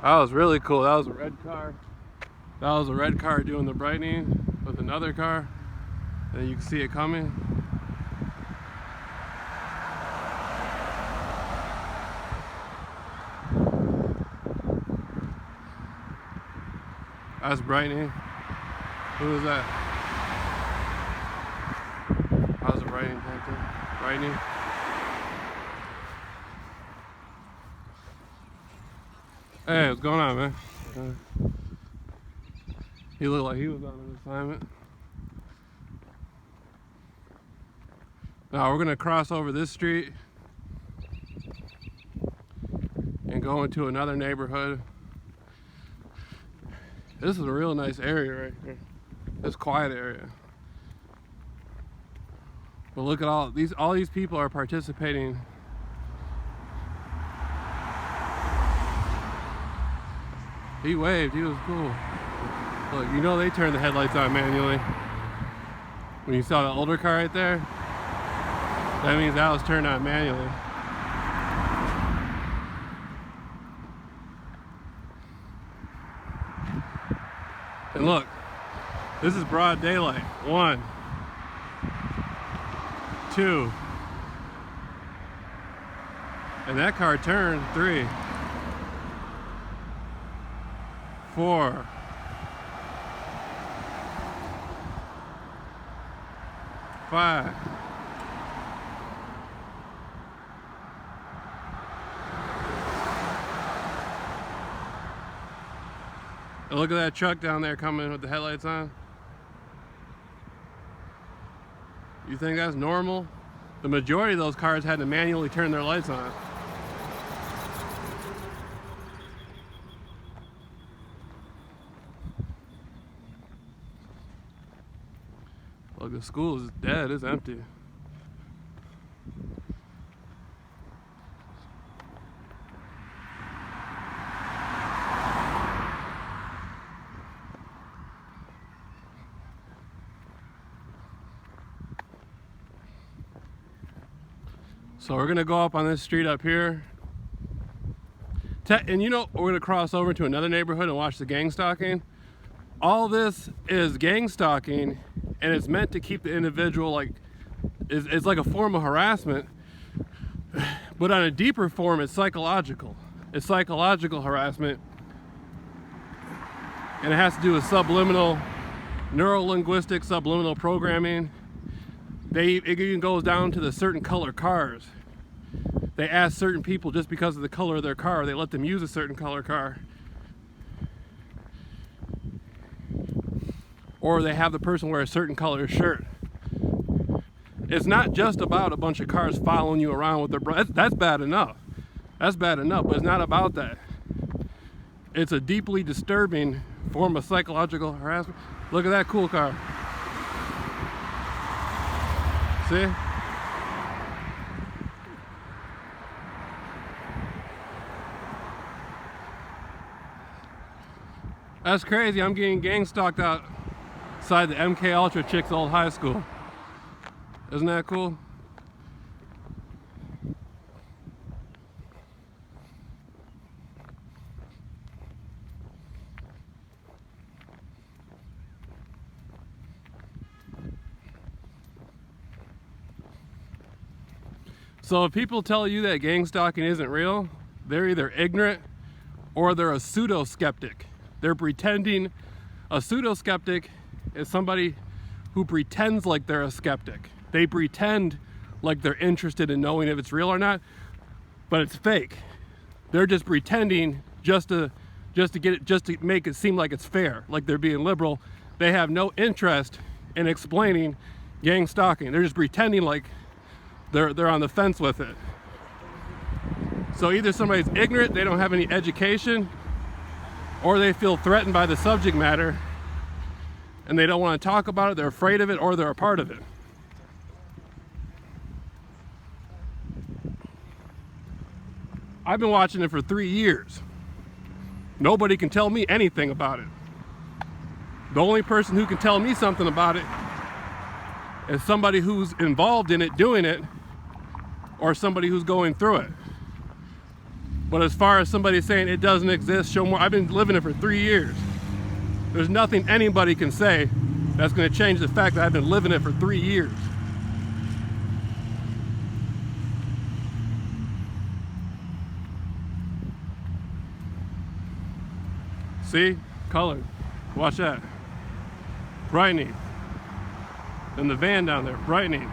That was really cool. That was a red car. That was a red car doing the brightening with another car. And you can see it coming. That's brightening. Who is that? How's the brightening? Brightening. Hey, what's going on, man? He looked like he was on an assignment. Now we're gonna cross over this street and go into another neighborhood. This is a real nice area right here. This quiet area. But look at all these people are participating. He waved, he was cool. Look, you know they turned the headlights on manually. When you saw the older car right there, that means that was turned on manually. And look, this is broad daylight. 1, 2, and that car turned. 3, 4, 5. And look at that truck down there coming with the headlights on. You think that's normal? The majority of those cars had to manually turn their lights on. Look, the school is dead, it's empty. So we're gonna go up on this street up here. And you know, we're gonna cross over to another neighborhood and watch the gang stalking. All this is gang stalking, and it's meant to keep the individual like, it's like a form of harassment, but on a deeper form, it's psychological. It's psychological harassment, and it has to do with subliminal, neuro-linguistic subliminal programming. It even goes down to the certain color cars. They ask certain people just because of the color of their car, they let them use a certain color car. Or they have the person wear a certain color shirt. It's not just about a bunch of cars following you around with their that's bad enough. That's bad enough, but it's not about that. It's a deeply disturbing form of psychological harassment. Look at that cool car. See? That's crazy. I'm getting gang stalked outside the MK Ultra chick's old high school. Isn't that cool? So if people tell you that gang stalking isn't real, they're either ignorant or they're a pseudo-skeptic. They're pretending. A pseudo-skeptic is somebody who pretends like they're a skeptic. They pretend like they're interested in knowing if it's real or not, but it's fake. They're just pretending just to make it seem like it's fair, like they're being liberal. They have no interest in explaining gang stalking. They're just pretending like they're on the fence with it. So either somebody's ignorant, they don't have any education, or they feel threatened by the subject matter and they don't want to talk about it, they're afraid of it, or they're a part of it. I've been watching it for 3 years. Nobody can tell me anything about it. The only person who can tell me something about it is somebody who's involved in it, doing it, or somebody who's going through it. But as far as somebody saying it doesn't exist, show more. I've been living it for 3 years. There's nothing anybody can say that's going to change the fact that I've been living it for 3 years. See? Color. Watch that. Brightening. And the van down there, brightening.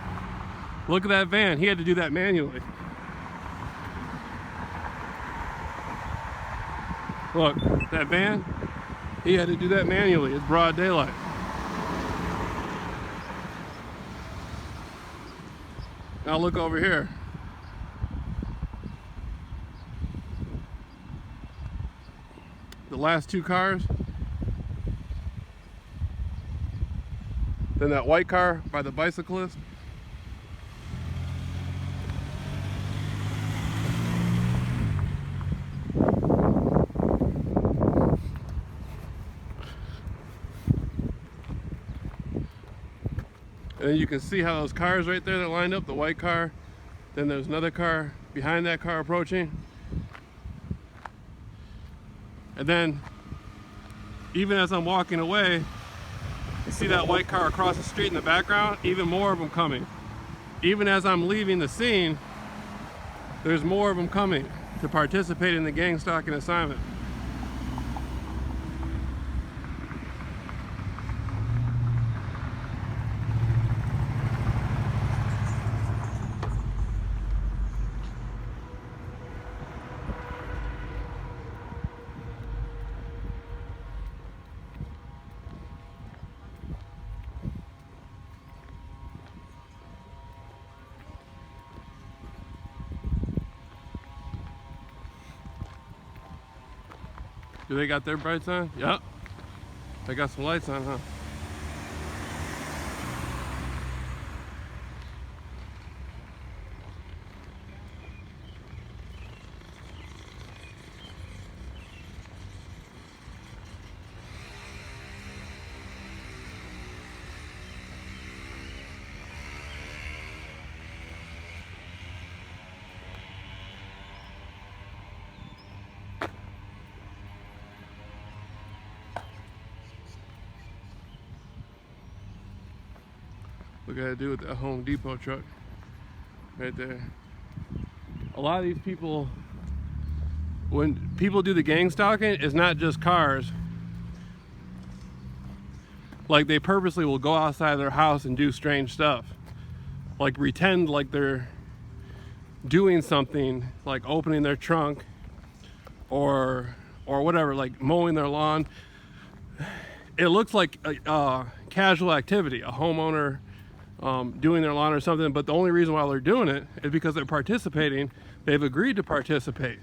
Look at that van. He had to do that manually. Look, that van, he had to do that manually. It's broad daylight. Now look over here. The last two cars. Then that white car by the bicyclist. And then you can see how those cars right there that lined up, the white car, then there's another car behind that car approaching. And then, even as I'm walking away, you see that white car across the street in the background, even more of them coming. Even as I'm leaving the scene, there's more of them coming to participate in the gang stalking assignment. Do they got their brights on? Yep. They got some lights on, huh? We gotta do with that Home Depot truck right there. A lot of these people, when people do the gang stalking, it's not just cars. Like, they purposely will go outside their house and do strange stuff. Like, pretend like they're doing something, like opening their trunk or whatever, like mowing their lawn. It looks like a casual activity, a homeowner doing their lawn or something, but the only reason why they're doing it is because they're participating. They've agreed to participate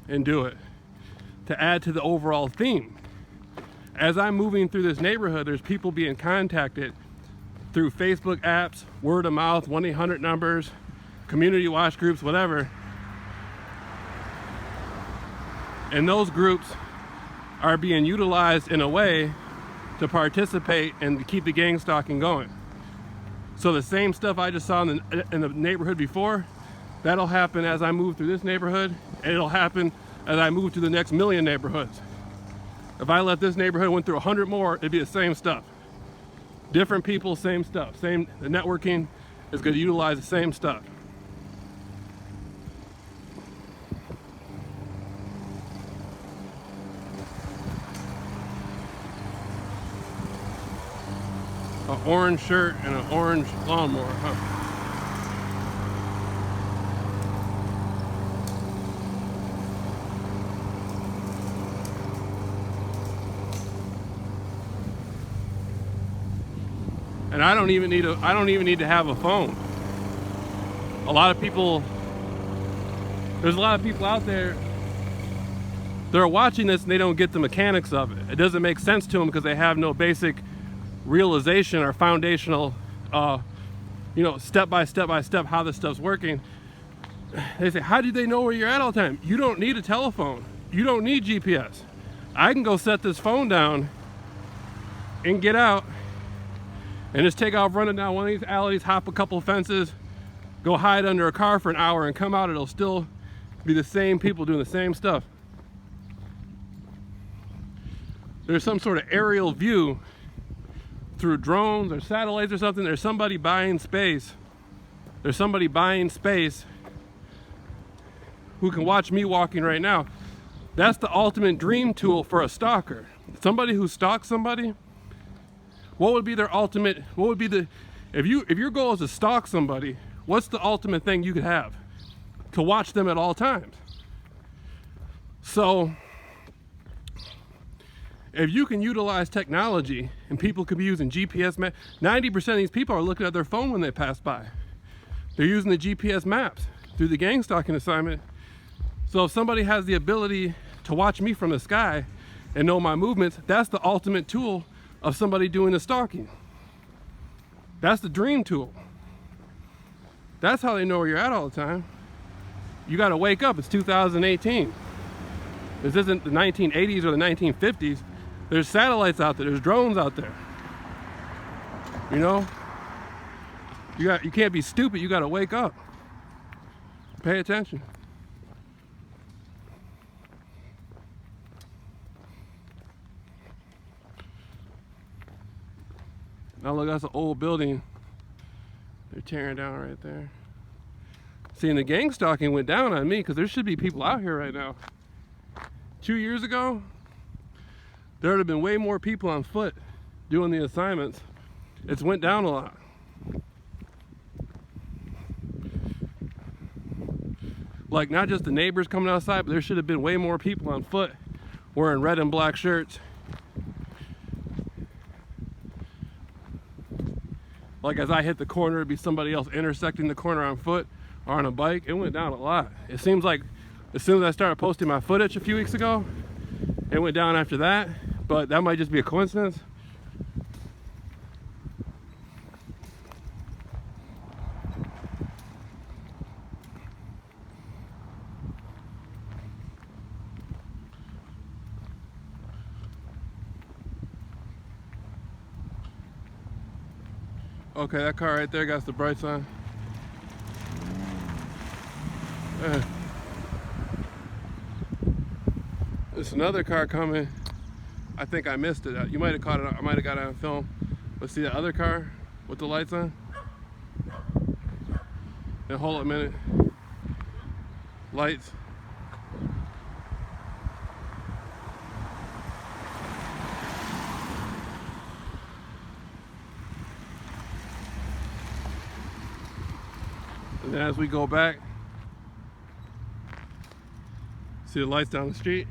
and do it to add to the overall theme. As I'm moving through this neighborhood, there's people being contacted through Facebook apps, word of mouth, 1-800 numbers, community watch groups, whatever. And those groups are being utilized in a way to participate and to keep the gang stalking going. So the same stuff I just saw in the neighborhood before, that'll happen as I move through this neighborhood, and it'll happen as I move to the next 1,000,000 neighborhoods. If I let this neighborhood went through 100 more, it'd be the same stuff. Different people, same stuff. The networking is going to utilize the same stuff. An orange shirt and an orange lawnmower, huh? And I don't even need to have a phone. A lot of people, there's a lot of people out there, they're watching this and they don't get the mechanics of it. It doesn't make sense to them because they have no basic realization or foundational step by step how this stuff's working. They say, how do they know where you're at all the time? You don't need a telephone. You don't need GPS. I can go set this phone down and get out and just take off running down one of these alleys, hop a couple fences, go hide under a car for an hour and come out. It'll still Be the same people doing the same stuff. There's some sort of aerial view through drones or satellites or something. There's somebody buying space. There's somebody buying space who can watch me walking right now. That's the ultimate dream tool for a stalker. Somebody who stalks somebody, what would be their ultimate, what would be the, if your goal is to stalk somebody, what's the ultimate thing you could have? To watch them at all times. So, if you can utilize technology and people could be using GPS maps, 90% of these people are looking at their phone when they pass by. They're using the GPS maps through the gang stalking assignment. So if somebody has the ability to watch me from the sky and know my movements, that's the ultimate tool of somebody doing the stalking. That's the dream tool. That's how they know where you're at all the time. You gotta wake up, it's 2018. This isn't the 1980s or the 1950s. There's satellites out there, there's drones out there. You know? You can't be stupid, you gotta wake up. Pay attention. Now look, that's an old building they're tearing down right there. See, and the gang stalking went down on me because there should be people out here right now. 2 years ago, there would have been way more people on foot doing the assignments. It's went down a lot. Like, not just the neighbors coming outside, but there should have been way more people on foot wearing red and black shirts. Like, as I hit the corner, it'd be somebody else intersecting the corner on foot or on a bike. It went down a lot. It seems like as soon as I started posting my footage a few weeks ago, it went down after that, but that might just be a coincidence. Okay, that car right there got the brights on. There's another car coming. I think I missed it. You might have caught it. I might have got it on film. Let's see that other car with the lights on. Now hold up a minute. Lights. And then as we go back, see the lights down the street?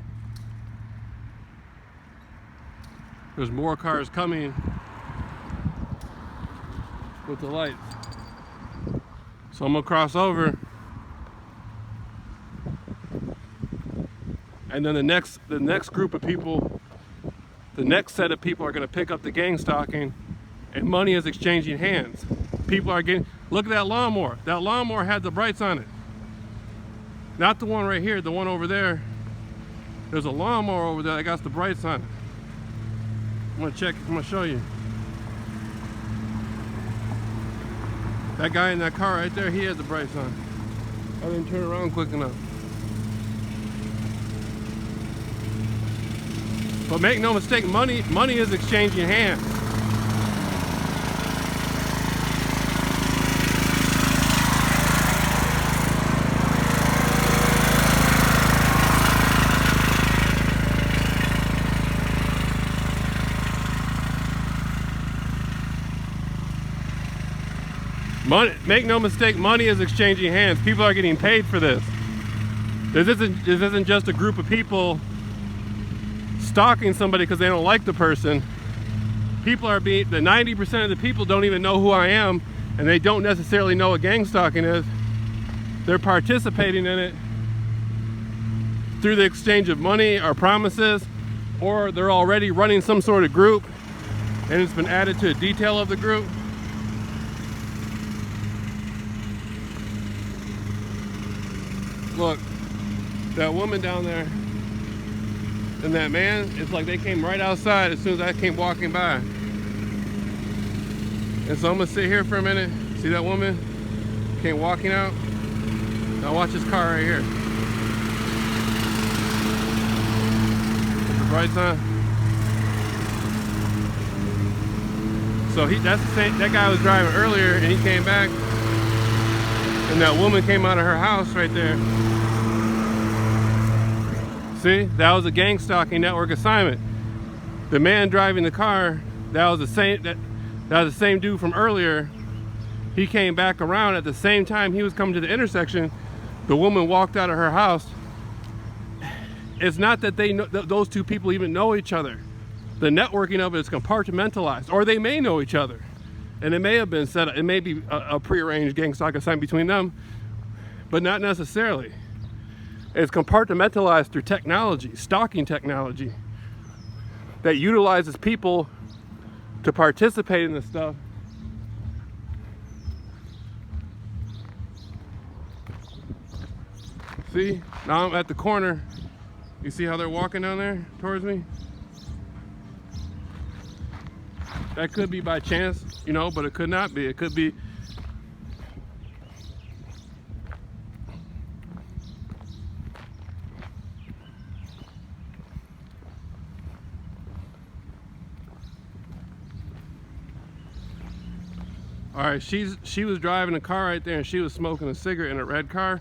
There's more cars coming with the lights. So I'm gonna cross over. And then the next group of people, the next set of people are gonna pick up the gang stalking, and money is exchanging hands. People are getting, look at that lawnmower. That lawnmower had the brights on it. Not the one right here, the one over there. There's a lawnmower over there that got the brights on it. I'm gonna check, I'm gonna show you. That guy in that car right there, he had the brights on. I didn't turn around quick enough. But make no mistake, money is exchanging hands. Make no mistake, money is exchanging hands. People are getting paid for this. This isn't just a group of people stalking somebody because they don't like the person. People are the 90% of the people don't even know who I am, and they don't necessarily know what gang stalking is. They're participating in it through the exchange of money or promises, or they're already running some sort of group and it's been added to a detail of the group. Look, that woman down there and that man, it's like they came right outside as soon as I came walking by. And so I'm gonna sit here for a minute. See that woman came walking out? Now watch this car right here. brights on. So that's the same, that guy was driving earlier and he came back and that woman came out of her house right there. See, that was a gang stalking network assignment. The man driving the car, that was the same dude from earlier. He came back around at the same time he was coming to the intersection. The woman walked out of her house. It's not that they know, those two people even know each other. The networking of it is compartmentalized, or they may know each other, and it may have been set up. It may be a prearranged gang stalk assignment between them, but not necessarily. It's compartmentalized through technology, stalking technology, that utilizes people to participate in this stuff. See, now I'm at the corner. You see how they're walking down there towards me? That could be by chance, you know, but it could not be. It could be. All right, she was driving a car right there and she was smoking a cigarette in a red car.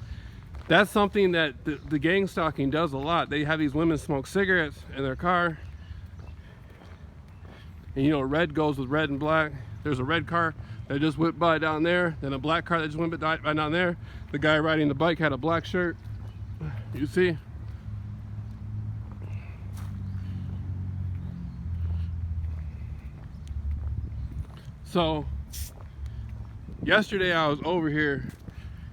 That's something that the gang stalking does a lot. They have these women smoke cigarettes in their car. And you know, red goes with red and black. There's a red car that just went by down there, then a black car that just went by down there. The guy riding the bike had a black shirt. You see? So, yesterday I was over here.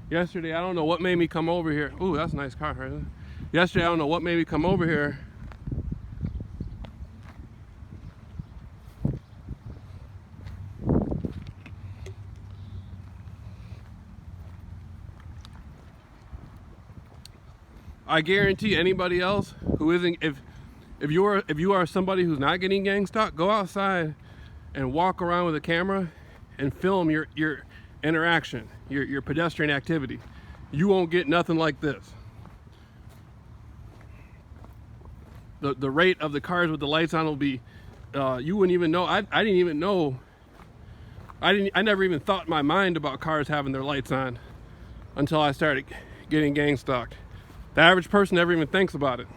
Yesterday, I don't know what made me come over here. Ooh, that's a nice car right there. Yesterday, I don't know what made me come over here. I guarantee anybody else who isn't, if you are somebody who's not getting gang stalked, go outside and walk around with a camera and film your interaction, your pedestrian activity. You won't get nothing like this. The rate of the cars with the lights on will be, you wouldn't even know. I didn't even know. I never even thought in my mind about cars having their lights on until I started getting gang stalked. The average person never even thinks about it.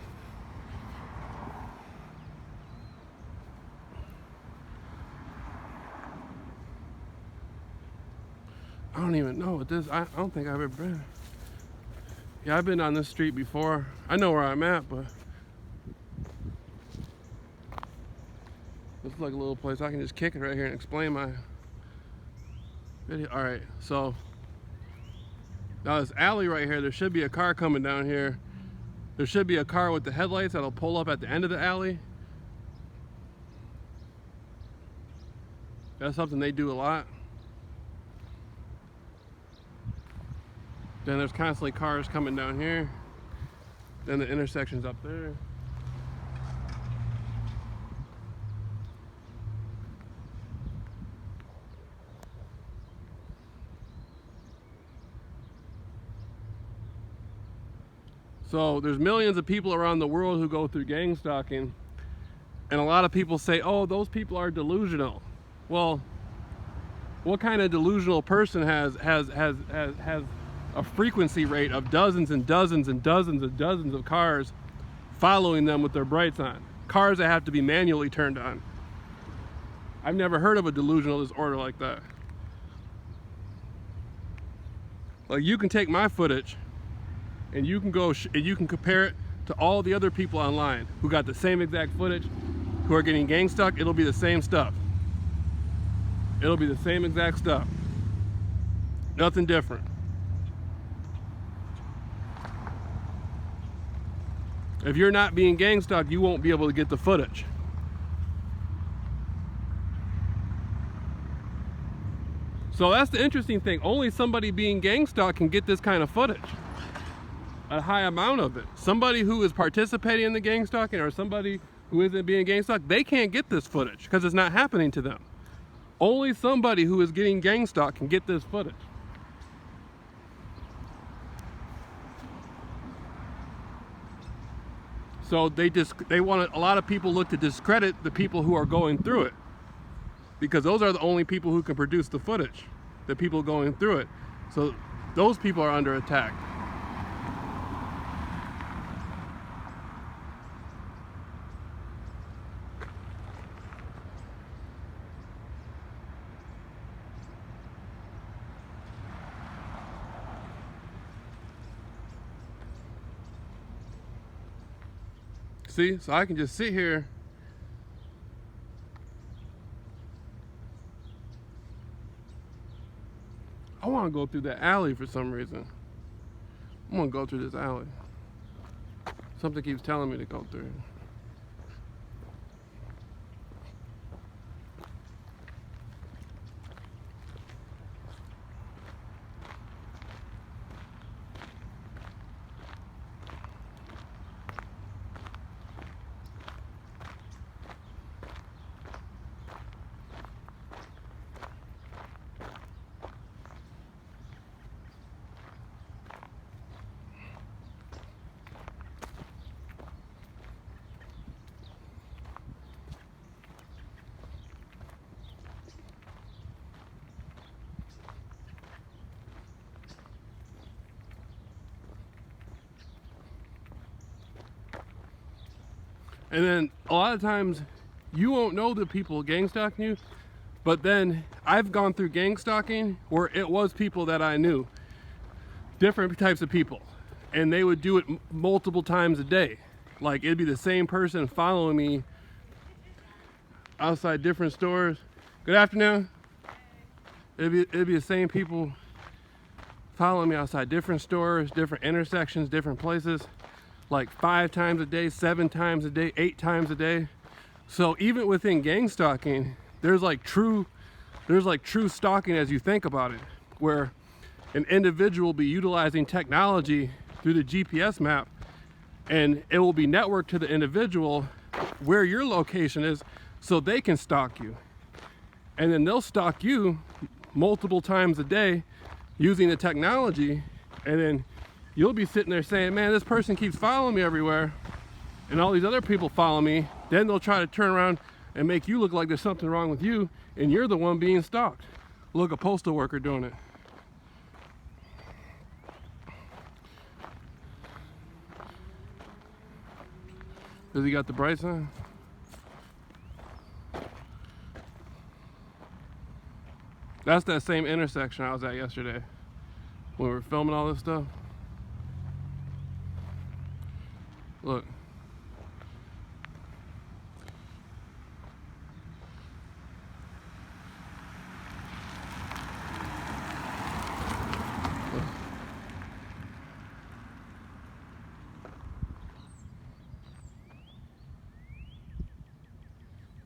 I don't even know what this, I don't think I've ever been. Yeah, I've been on this street before. I know where I'm at, but this is like a little place I can just kick it right here and explain my video. All right, so now this alley right here, there should be a car coming down here. There should be a car with the headlights that'll pull up at the end of the alley. That's something they do a lot. Then there's constantly cars coming down here. Then the intersection's up there. So there's millions of people around the world who go through gang stalking, and a lot of people say, oh, those people are delusional. Well, what kind of delusional person has a frequency rate of dozens and dozens and dozens and dozens of cars following them with their brights on? Cars that have to be manually turned on. I've never heard of a delusional disorder like that. Like, you can take my footage and you can go and you can compare it to all the other people online who got the same exact footage, who are getting gang stalked. It'll be the same stuff. It'll be the same exact stuff. Nothing different. If you're not being gang stalked, you won't be able to get the footage. So that's the interesting thing. Only somebody being gang stalked can get this kind of footage. A high amount of it. Somebody who is participating in the gang stalking or somebody who isn't being gang stalked, they can't get this footage because it's not happening to them. Only somebody who is getting gang stalked can get this footage. So they want a lot of people look to discredit the people who are going through it, because those are the only people who can produce the footage, the people going through it. So those people are under attack. See, so I can just sit here I want to go through that alley for some reason. I want to go through this alley. Something keeps telling me to go through. And then a lot of times you won't know the people gang stalking you, but then I've gone through gang stalking where it was people that I knew, different types of people, and they would do it multiple times a day. Like it'd be the same person following me outside different stores. Good afternoon. It'd be the same people following me outside different stores, different intersections, different places, like 5 times a day, 7 times a day, 8 times a day. So even within gang stalking, there's like true stalking as you think about it, where an individual will be utilizing technology through the GPS map, and it will be networked to the individual where your location is so they can stalk you. And then they'll stalk you multiple times a day using the technology, and then you'll be sitting there saying, man, this person keeps following me everywhere, and all these other people follow me. Then they'll try to turn around and make you look like there's something wrong with you, and you're the one being stalked. Look, a postal worker doing it. Does he got the brights on? That's that same intersection I was at yesterday when we were filming all this stuff. Look.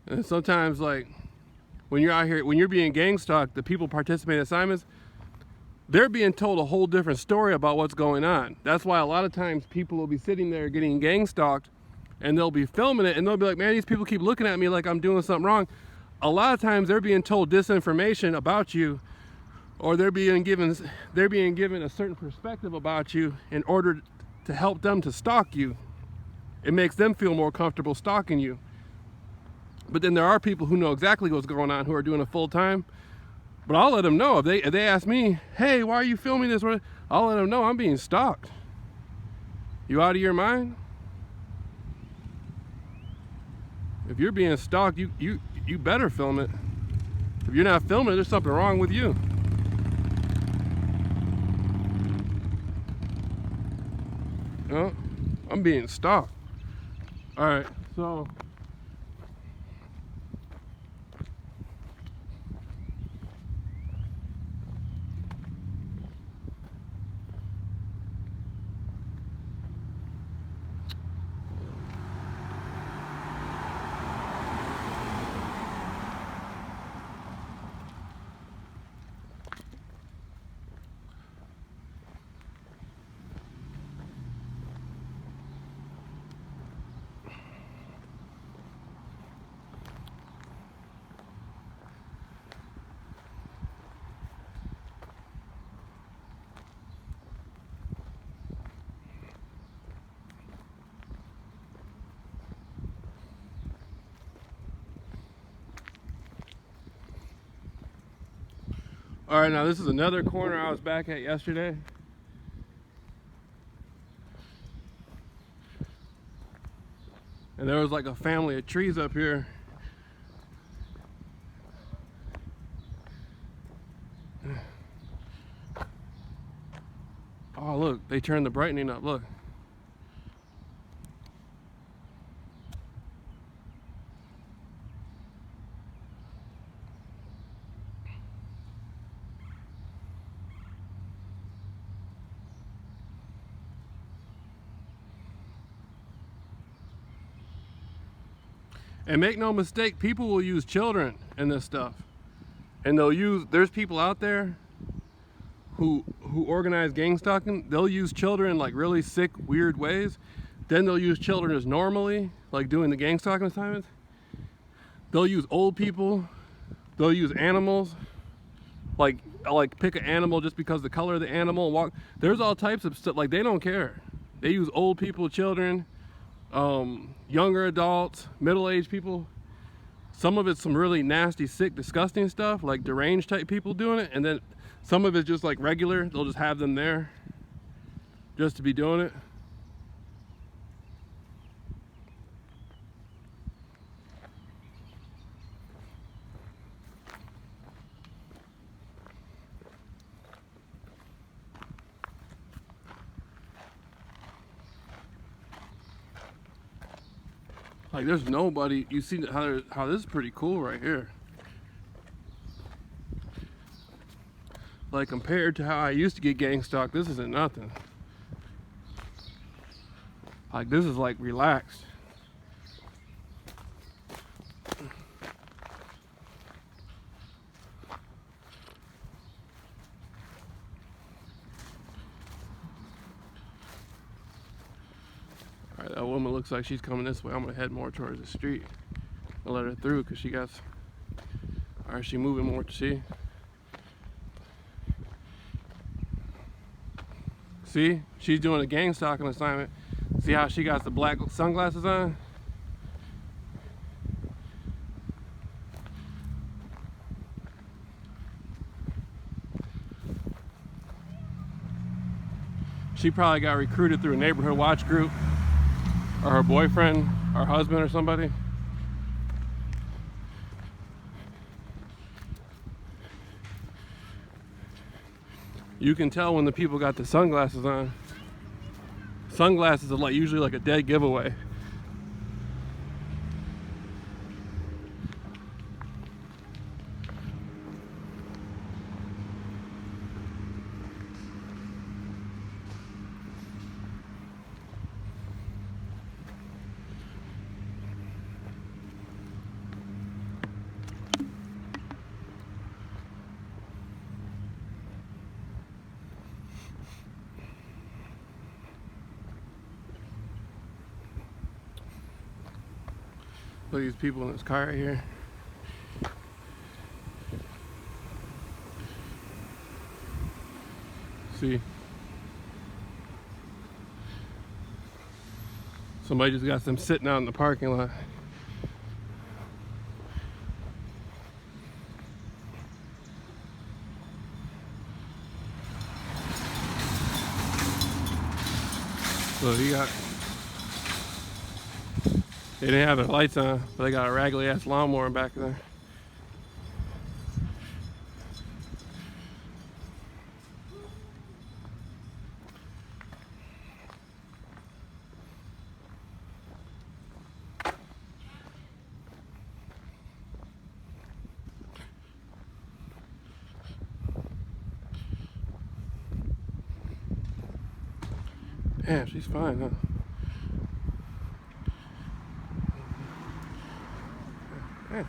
And sometimes, like, when you're out here, when you're being gang stalked, the people participating in assignments, they're being told a whole different story about what's going on. That's why a lot of times people will be sitting there getting gang stalked, and they'll be filming it, and they'll be like, man, these people keep looking at me like I'm doing something wrong. A lot of times they're being told disinformation about you, or they're being given a certain perspective about you in order to help them to stalk you. It makes them feel more comfortable stalking you. But then there are people who know exactly what's going on, who are doing it full time. But I'll let them know. If they ask me, hey, why are you filming this? I'll let them know I'm being stalked. You out of your mind? If you're being stalked, you better film it. If you're not filming it, there's something wrong with you. No, I'm being stalked. All right, so. All right, now this is another corner I was back at yesterday. And there was like a family of trees up here. Oh, look, they turned the brightening up, look. And make no mistake, people will use children in this stuff. And there's people out there who organize gang stalking. They'll use children in like really sick, weird ways. Then they'll use children as normally, like doing the gang stalking assignments. They'll use old people. They'll use animals. Like pick an animal just because the color of the animal and walk. There's all types of stuff, like they don't care. They use old people, children, younger adults, middle-aged people. Some of it's some really nasty, sick, disgusting stuff, like deranged type people doing it, and then some of it's just like regular. They'll just have them there just to be doing it. Like there's nobody. You see how this is pretty cool right here. Like compared to how I used to get gang stalked, this isn't nothing. Like this is like relaxed. Alright, that woman looks like she's coming this way. I'm gonna head more towards the street. I'll let her through because she got. Alright, she moving more to see. See, she's doing a gang stalking assignment. See how she got the black sunglasses on? She probably got recruited through a neighborhood watch group, or her boyfriend, or husband, or somebody. You can tell when the people got the sunglasses on. Sunglasses are like usually like a dead giveaway. Look at these people in this car right here. See? Somebody just got them sitting out in the parking lot. So he got. They didn't have their lights on, but they got a raggedy ass lawnmower back there. Damn, she's fine, huh? Damn.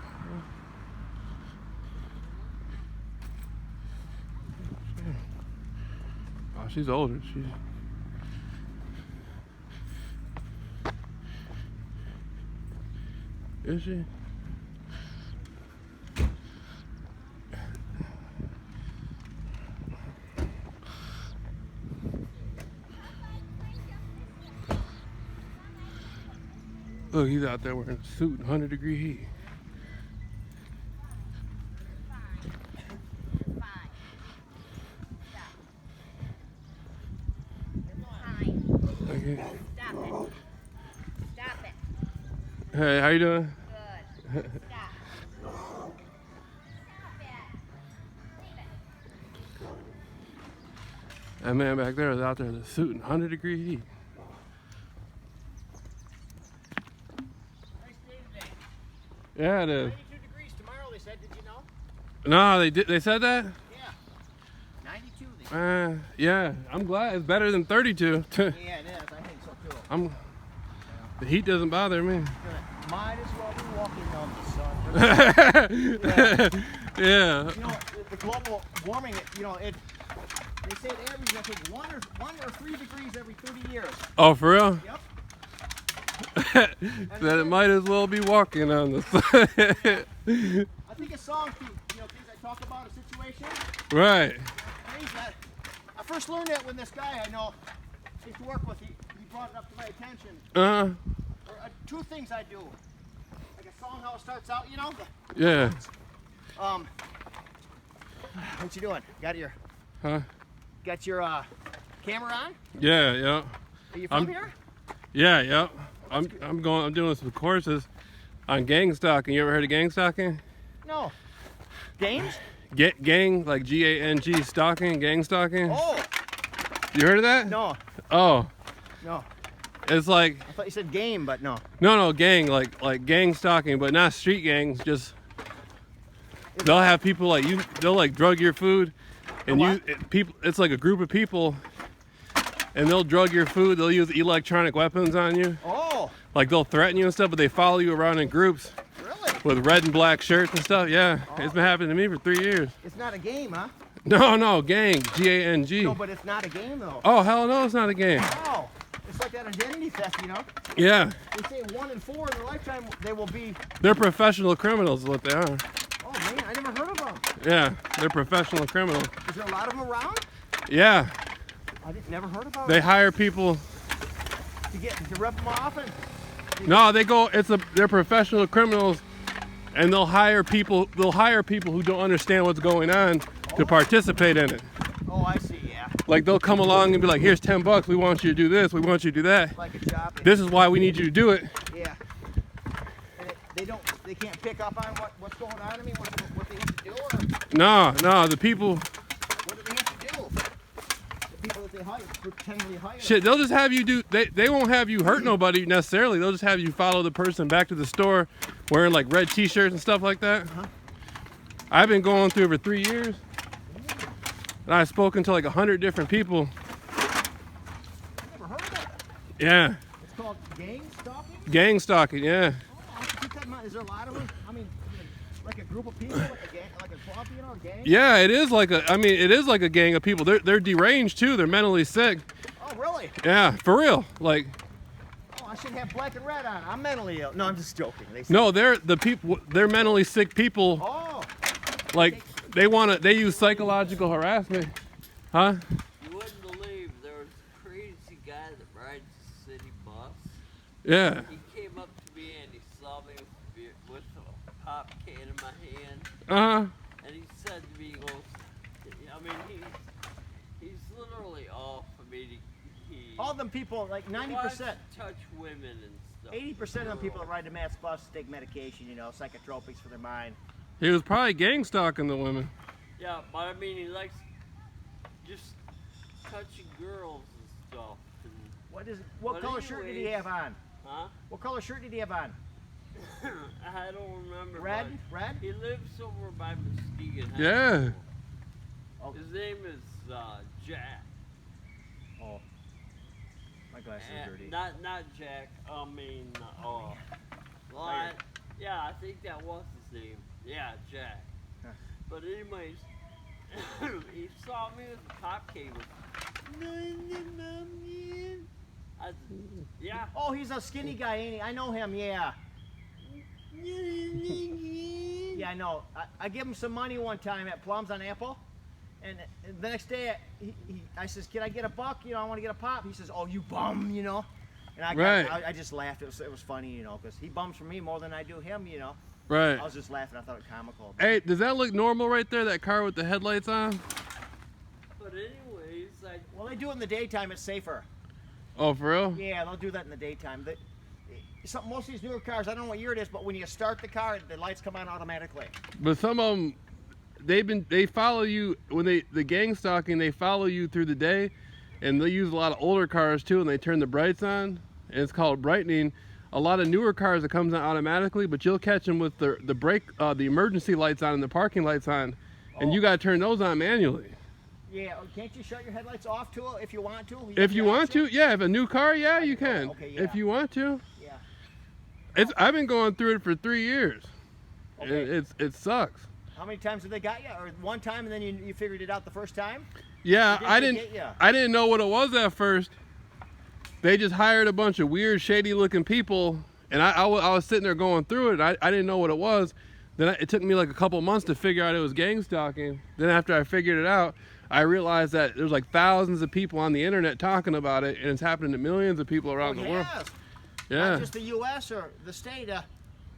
Oh, she's older. Is she? Look, he's out there wearing a suit in 100-degree heat. Okay. Stop it. Stop it. Hey, how you doing? Good. Stop. Stop it. Leave it. That man back there was out there in the suit in 100-degree heat. Nice day today. Yeah, it is. 92 degrees tomorrow, they said. Did you know? No, they did. They said that. Yeah. 92, they said. Yeah. I'm glad it's better than 32. Yeah, it is. I think so too. The heat doesn't bother me. Might as well be walking down the sun. Yeah. You know, the global warming, you know, they say it averages, I think, 1 or 3 degrees every 30 years. Oh, for real? Yep. Then it might as well be walking on the sun. I think a song, you know, things I talk about, a situation. Right. I first learned that when this guy I know I used to work with, he brought it up to my attention. Two things I do. Like a song, how it starts out, you know? Yeah. What you doing? Got your camera on? Yeah. Are you from here? Yeah. I'm doing some courses on gang stalking. You ever heard of gang stalking? No. Games? Gang, like G-A-N-G, stalking, gang stalking. Oh. You heard of that? No. Oh. No. It's like. I thought you said game, but no. No, gang, like gang stalking, but not street gangs. Just they'll have people like you. They'll like drug your food, and it's like a group of people, and they'll drug your food. They'll use electronic weapons on you. Oh. Like they'll threaten you and stuff, but they follow you around in groups. Really? With red and black shirts and stuff. Yeah, It's been happening to me for 3 years. It's not a game, huh? No, gang, G-A-N-G. No, but it's not a game though. Oh hell no, it's not a game. Oh. It's like that identity theft, you know? Yeah. They say 1 in 4 in their lifetime they will be. They're professional criminals, is what they are. Oh man, I never heard of them. Yeah, they're professional criminals. Is there a lot of them around? Yeah. I never heard about They hire people to rip them off and. No, they're professional criminals, and they'll hire people who don't understand what's going on to participate in it. Oh, I see, yeah. Like they'll come along and be like, here's $10, we want you to do this, we want you to do that. Like a job. This is why we need you to do it. Yeah. And they can't pick up on what's going on. I mean, what they have to do, or No, the people. what do they have to do? The people that they hire, pretendly hire. Shit, they'll just have you do. They won't have you hurt nobody necessarily. They'll just have you follow the person back to the store, wearing like red T-shirts and stuff like that. I've been going through for 3 years, and I've spoken to like 100 different people. Never heard of that. Yeah. It's called gang stalking. Gang stalking, yeah. Oh, I have to keep that in mind. Is there a lot of them? I mean, like a group of people, like a gang, like a club, you know, a gang. Yeah, it is like a gang of people. They're deranged too. They're mentally sick. Oh, really? Yeah, for real. Like. Oh, I should have black and red on. I'm mentally ill. No, I'm just joking. They say, No, they're mentally sick people. oh. Like they use psychological harassment. Huh? You wouldn't believe there was a crazy guy that rides the city bus. Yeah. He came up to me and he saw me with a pop can in my hand. Uh-huh. And he said to me, he goes, I mean, he's literally off. I mean, All them people, like 90%. Touch women and stuff. 80% of them people that ride the mass bus take medication, you know, psychotropics for their mind. He was probably gang stalking the women. Yeah, but I mean, he likes just touching girls and stuff. And What color shirt did he have on? huh? What color shirt did he have on? I don't remember. Red? but Red? He lives over by Muskegon. High Yeah. School. Oh. His name is Jack. Oh. My glasses are dirty. Not Jack. I mean, well, yeah, I think that was his name. Yeah, Jack. Huh. But anyways, he saw me with a pop can. Yeah. Oh, he's a skinny guy, ain't he? I know him, yeah. Yeah, I know. I gave him some money one time at Plums on Apple. And the next day, I says, can I get $1? You know, I want to get a pop. He says, oh, you bum, you know. And I just laughed. It was funny, you know, because he bums for me more than I do him, you know. Right. I was just laughing. I thought it was comical. Hey, does that look normal right there? That car with the headlights on? But anyways, Well, they do it in the daytime. It's safer. Oh, for real? Yeah, they'll do that in the daytime. Most of these newer cars, I don't know what year it is, but when you start the car, the lights come on automatically. But some of them, they follow you when the gang stalking. They follow you through the day, and they use a lot of older cars too, and they turn the brights on, and it's called brightening. A lot of newer cars that comes on automatically, but you'll catch them with the emergency lights on and the parking lights on, and you gotta turn those on manually. Yeah, can't you shut your headlights off too if you want to? If you want to, yeah. If a new car, yeah, you can. Okay, yeah. If you want to. Yeah. I've been going through it for 3 years. Okay. It sucks. How many times have they got you? Or one time and then you figured it out the first time? Yeah, Or I did they didn't. get ya? I didn't know what it was at first. They just hired a bunch of weird, shady-looking people, and I was sitting there going through it. And I didn't know what it was. Then it took me like a couple months to figure out it was gang stalking. Then after I figured it out, I realized that there's like thousands of people on the internet talking about it, and it's happening to millions of people around the world. Yes. Yeah. Not just the U.S. or the state.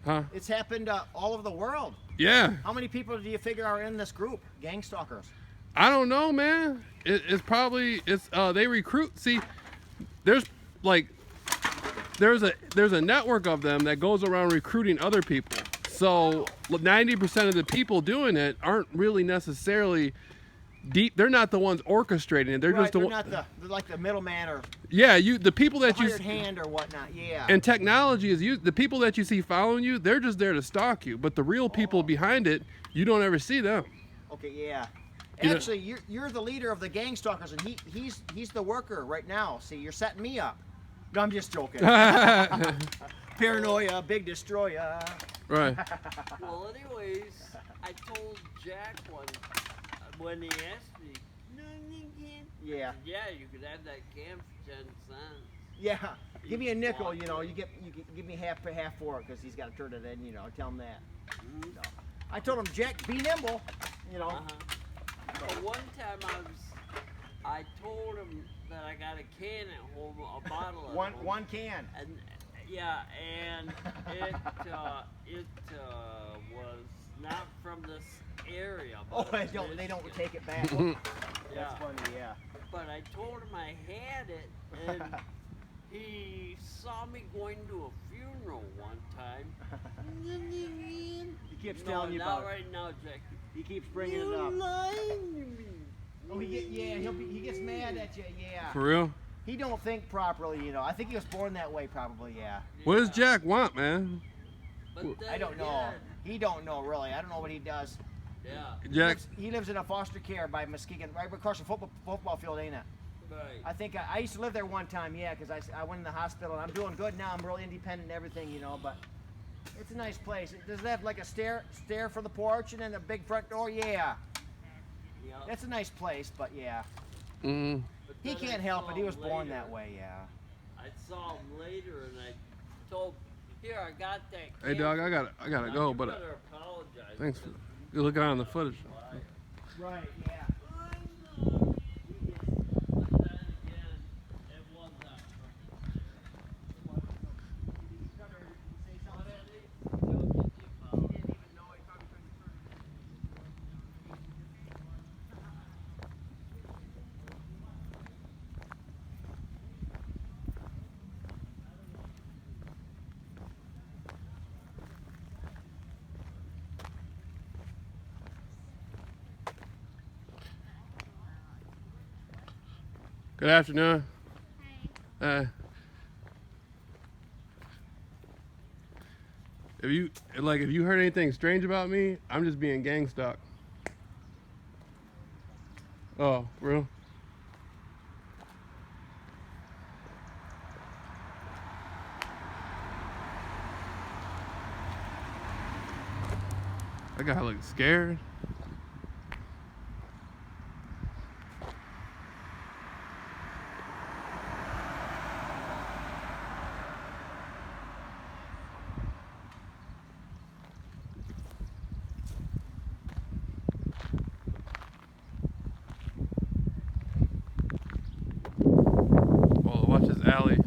Huh? It's happened all over the world. Yeah. How many people do you figure are in this group, gang stalkers? I don't know, man. It's probably they recruit. See, there's a network of them that goes around recruiting other people. So 90% of the people doing it aren't really necessarily deep. They're not the ones orchestrating it. They're Right, just the they're one. they're like the middleman or Yeah, the people the that you hired hand or whatnot. Yeah. and technology is used. The people that you see following you, they're just there to stalk you. But the real people behind it, you don't ever see them. Okay, yeah. You know- Actually, you're the leader of the gang stalkers, and he's the worker right now. See, you're setting me up. No, I'm just joking. Paranoia, big destroyer. Right. Well, anyways, I told Jack when he asked me, no, you can't. Yeah. Yeah, you could have that cam for 10 cents. Yeah. Give me a nickel, you know. You give me half for it because he's got to turn it in, you know. Tell him that. Mhm. So, I told him, Jack, be nimble, you know. But one time I told him that I got a can at home, a bottle at home. One can. And yeah, and it was not from this area. Oh, But they don't take it back. Yeah. That's funny, yeah. But I told him I had it, and he saw me going to a funeral one time. He keeps No, telling you not about it. right now, Jack. He keeps bringing it You up. lying to me. Oh, he gets mad at you, yeah. For real. He don't think properly, you know. I think he was born that way, probably, yeah. What does Jack want, man? But then I don't know. again, He don't know, really. I don't know what he does. Yeah, Jack. He lives in a foster care by Muskegon, right across the football field, ain't it? right. I think I used to live there one time, yeah, because I went in the hospital, and I'm doing good now. I'm real independent and everything, you know, but it's a nice place. Does it have like a stair for the porch and then a big front door? Yeah. Yeah. It's a nice place, but yeah. Mm. But He then can't I help saw it. He was him born later. that way, yeah. I saw him later, and I told, here, I got that. Hey, can dog, for I gotta you. Now, go, you but better apologize. thanks for because looking on the footage. Right, yeah. I know. But then again, it was that. Good afternoon. Hi. If you heard anything strange about me, I'm just being gang stalked. Oh, real? That guy looked scared. Well, watch this alley.